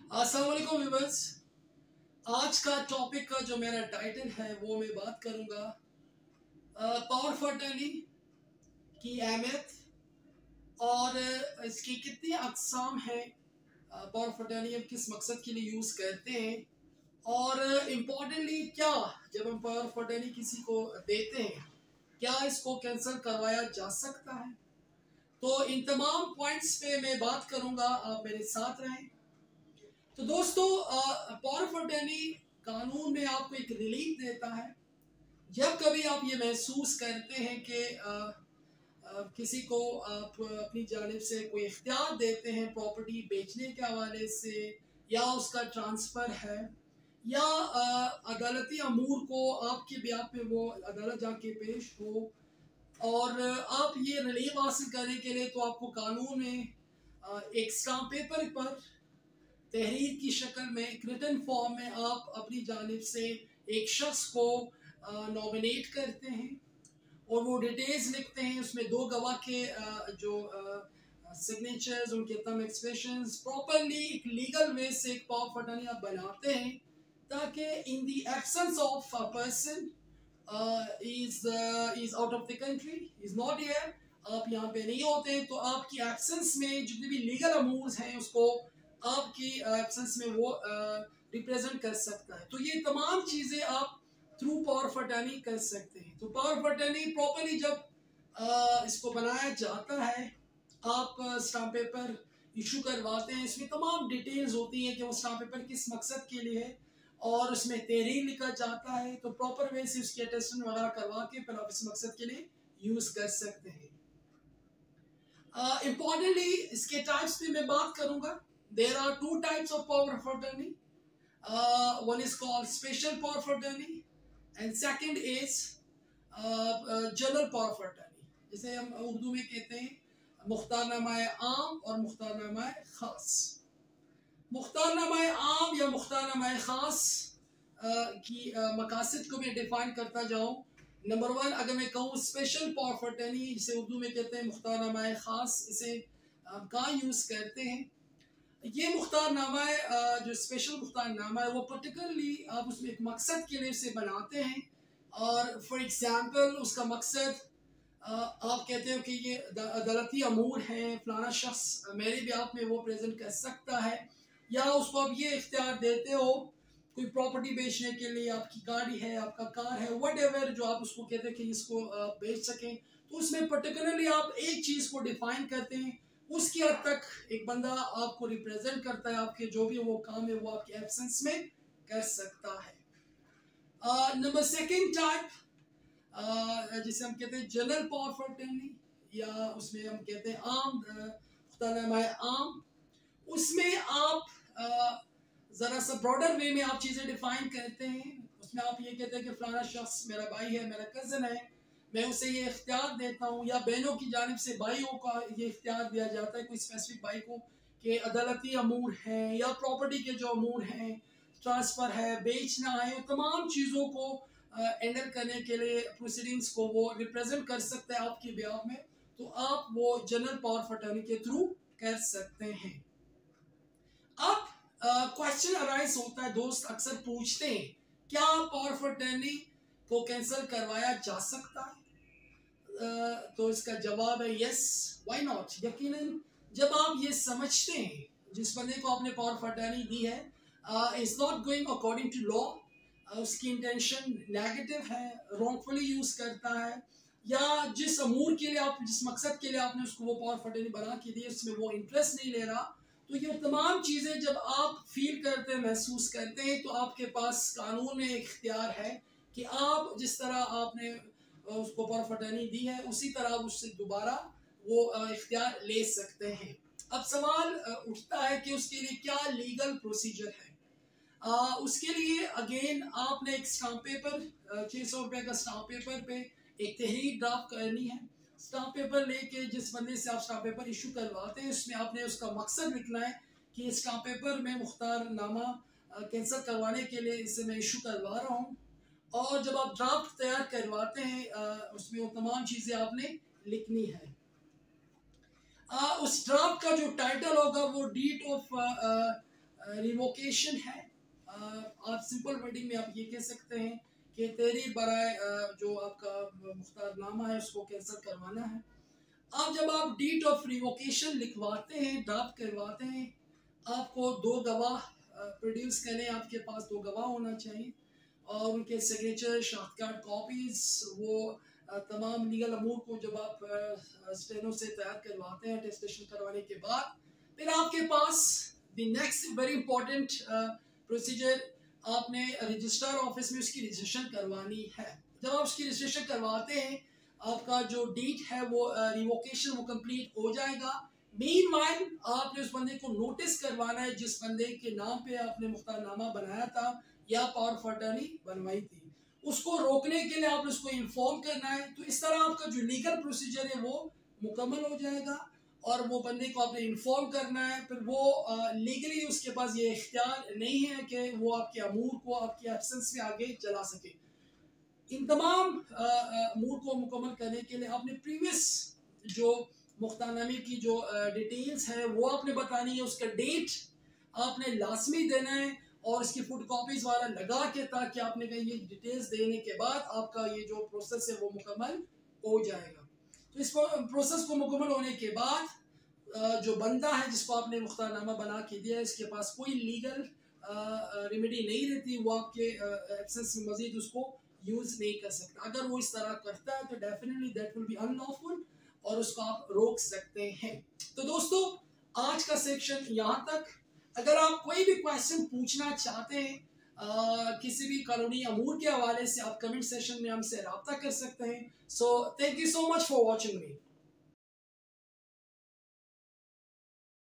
अस्सलाम वालेकुम व्यूअर्स। आज का टॉपिक का जो मेरा टाइटल है वो मैं बात करूंगा पावर ऑफ अटर्नी की अहमियत और इसकी कितनी अकसाम है। पावर ऑफ अटर्नी हम किस मकसद के लिए यूज़ करते हैं और इम्पोर्टेंटली क्या जब हम पावर ऑफ अटर्नी किसी को देते हैं क्या इसको कैंसिल करवाया जा सकता है। तो इन तमाम पॉइंट्स पे मैं बात करूंगा, आप मेरे साथ रहें। तो दोस्तों, पावर ऑफ अटर्नी कानून में आपको एक रिलीफ देता है जब कभी आप ये महसूस करते हैं कि किसी को आप अपनी जानिब से कोई इख्तियार देते हैं प्रॉपर्टी बेचने के हवाले से या उसका ट्रांसफ़र है या अदालती अमूर को आपके ब्याह पे वो अदालत जाके पेश हो और आप ये रिलीफ हासिल करने के लिए तो आपको कानून में एक स्टाम्प पेपर पर तहरीर की शक्ल में एक रिटन फॉर्म में आप अपनी जानिब से एक शख्स को नॉमिनेट करते हैं और वो डिटेल्स लिखते हैं। उसमें दो गवाह के जो सिग्नेचर्स, उनके तम एक्सप्रेशंस प्रॉपरली एक लीगल वे से एक पावर ऑफ अटर्नी आप बनाते हैं ताकि in the absence of a person is out of the country, is not here, आप यहाँ पे नहीं होते, तो आपकी एब्सेंस में जितने भी लीगल अमूर्स हैं उसको आपकी एब्सेंस में वो रिप्रेजेंट कर सकता है। तो ये तमाम चीज़ें आप थ्रू पावर ऑफ अटर्नी कर सकते हैं। तो पावर ऑफ अटर्नी प्रॉपरली जब इसको बनाया जाता है, आप स्टाम्प पेपर इशू करवाते हैं, इसमें तमाम डिटेल्स होती हैं कि वो स्टाम्प पेपर किस मकसद के लिए है और उसमें तहरीर लिखा जाता है। तो प्रॉपर वे से उसकी अटेस्टेशन वगैरह करवा के फिर आप इस मकसद के लिए यूज़ कर सकते हैं। इम्पॉर्टेंटली इसके टाइप्स पे मैं बात करूंगा। There are two types of power of attorney. One is called special power of attorney and second is general power of attorney. जिसे हम उर्दू में कहते हैं मुख्तारनामाए आम और मुख्तारनामाए खास। मुख्तारनामाए आम या मुख्तारनामाए खास की मकासद को मैं डिफाइन करता जाऊँ। नंबर वन, अगर मैं कहूँ स्पेशल पावर ऑफ अटर्नी, जिसे उर्दू में कहते हैं मुख्तारनामाए खास, इसे कहाँ यूज़ करते हैं। ये मुख्तारनामा है, जो स्पेशल मुख्तारनामा है वो पर्टिकुलरली आप उसमें एक मकसद के लिए इसे बनाते हैं और फॉर एग्जांपल उसका मकसद आप कहते हो कि ये अदालती अमूर हैं, फलाना शख्स मेरे ब्याह में वो प्रेजेंट कर सकता है, या उसको आप ये इख्तियार देते हो कोई प्रॉपर्टी बेचने के लिए, आपकी गाड़ी है, आपका कार है, व्हाटएवर जो आप उसको कहते हैं कि इसको बेच सकें, तो उसमें पर्टिकुलरली आप एक चीज़ को डिफाइन करते हैं। उसकी हद तक एक बंदा आपको रिप्रेजेंट करता है, आपके जो भी वो काम है वो आपके एब्सेंस में कर सकता है। नंबर सेकंड टाइप जिसे हम कहते हैं जनरल पावर ऑफ अटर्नी या उसमें हम कहते हैं आम मुख्तारनामाए आम। उसमें आप ज़रा सा ब्रॉडर वे में आप चीज़ें डिफाइन करते हैं। उसमें आप ये कहते हैं कि फलाना शख्स मेरा भाई है, मेरा कज़न है, मैं उसे ये इख्तियार देता हूँ, या बहनों की जानिब से भाइयों का ये इख्तियार दिया जाता है कोई स्पेसिफिक भाई को कि अदालती अमूर हैं या प्रॉपर्टी के जो अमूर हैं, ट्रांसफ़र है, बेचना है, तमाम चीज़ों को हैंडल करने के लिए प्रोसीडिंग्स को वो रिप्रेजेंट कर सकता है आपके ब्याह में। तो आप वो जनरल पावर ऑफ अटर्नी के थ्रू कर सकते हैं। अब क्वेश्चन अराइज होता है, दोस्त अक्सर पूछते हैं क्या पावर ऑफ अटर्नी को कैंसिल करवाया जा सकता है। तो इसका जवाब है यस, व्हाई नॉट। यकीनन जब आप ये समझते हैं जिस बंदे को आपने पावर ऑफ अटर्नी दी है is not going according to law, उसकी इंटेंशन नेगेटिव है, रॉन्गफुली यूज करता है, या जिस अमूर के लिए आप, जिस मकसद के लिए आपने उसको वो पावर ऑफ अटर्नी बना के दी उसमें वो इंटरेस्ट नहीं ले रहा, तो ये तमाम चीज़ें जब आप फील करते हैं, महसूस करते हैं, तो आपके पास कानून में एक इख्तियार है कि आप जिस तरह आपने उसको पावर ऑफ अटर्नी दी है उसी तरह आप उससे दोबारा वो इख्तियार ले सकते हैं। अब सवाल उठता है कि उसके लिए क्या लीगल प्रोसीजर है। उसके लिए अगेन आपने एक स्टाम्प पेपर, 600 रुपये का स्टाम्प पेपर पे एक तहरीर ड्राफ्ट करनी है। स्टाम्प पेपर लेके जिस बंदे से आप स्टाम्प पेपर इशू करवाते हैं उसमें आपने उसका मकसद लिखना है कि स्टाम्प पेपर में मुख्तारनामा कैंसिल करवाने के लिए इसे मैं इशू करवा रहा हूँ। और जब आप ड्राफ्ट तैयार करवाते हैं उसमें वो तमाम चीज़ें आपने लिखनी है। उस ड्राफ्ट का जो टाइटल होगा वो डीड ऑफ रिवोकेशन है, आप सिंपल वर्डिंग में आप ये कह सकते हैं कि तेरी बराए जो आपका मुख्तारनामा है उसको कैंसिल करवाना है। अब जब आप डीड ऑफ रिवोकेशन लिखवाते हैं, ड्राफ्ट करवाते हैं, आपको 2 गवाह प्रोड्यूस करें, आपके पास 2 गवाह होना चाहिए और उनके सिग्नेचर, शनाख्त कॉपीज, वो तमाम लीगल अमूर को जब आप स्टेनो से तैयार करवाते हैं टेस्टेशन करवाने के बाद, फिर आपके पास the next very important procedure, आपने रजिस्ट्रार ऑफिस में उसकी रजिस्ट्रेशन करवानी है। जब आप उसकी रजिस्ट्रेशन करवाते हैं, आपका जो डीड है वो रिवोकेशन वो कंप्लीट हो जाएगा। मीनवाइल आपने उस बंदे को नोटिस करवाना है जिस बंदे के नाम पे आपने मुख्तारनामा बनाया था या पावर ऑफ अटर्नी बनवाई थी, उसको रोकने के लिए आपने उसको इन्फॉर्म करना है। तो इस तरह आपका जो लीगल प्रोसीजर है वो मुकम्मल हो जाएगा और वो बंदे को आपने इन्फॉर्म करना है। फिर वो लीगली उसके पास ये इख्तियार नहीं है कि वो आपके अमूर को आपकी एब्सेंस में आगे चला सके। इन तमाम अमूर को मुकम्मल करने के लिए आपने प्रीवियस जो मुख्तारनामे की जो डिटेल्स है वो आपने बतानी है, उसका डेट आपने लाजमी देना है और इसकी फुट कॉपीज वाला लगा के, ताकि आपने कहा ये डिटेल्स देने के बाद आपका ये जो प्रोसेस है वो मुकम्मल हो जाएगा। तो इस प्रोसेस को मुकम्मल होने के बाद जो बंदा है जिसको आपने मुख्तारनामा बना के दिया है, इसके पास कोई लीगल रेमेडी नहीं रहती, वो आपके एब्सेंस में मजीद उसको यूज नहीं कर सकता। अगर वो इस तरह करता है तो definitely that will be unlawful और उसको आप रोक सकते हैं। तो दोस्तों, आज का सेक्शन यहाँ तक। अगर आप कोई भी क्वेश्चन पूछना चाहते हैं किसी भी कानूनी अमूर के हवाले से, आप कमेंट सेशन में हमसे रब्ता कर सकते हैं। So thank you so much for watching me.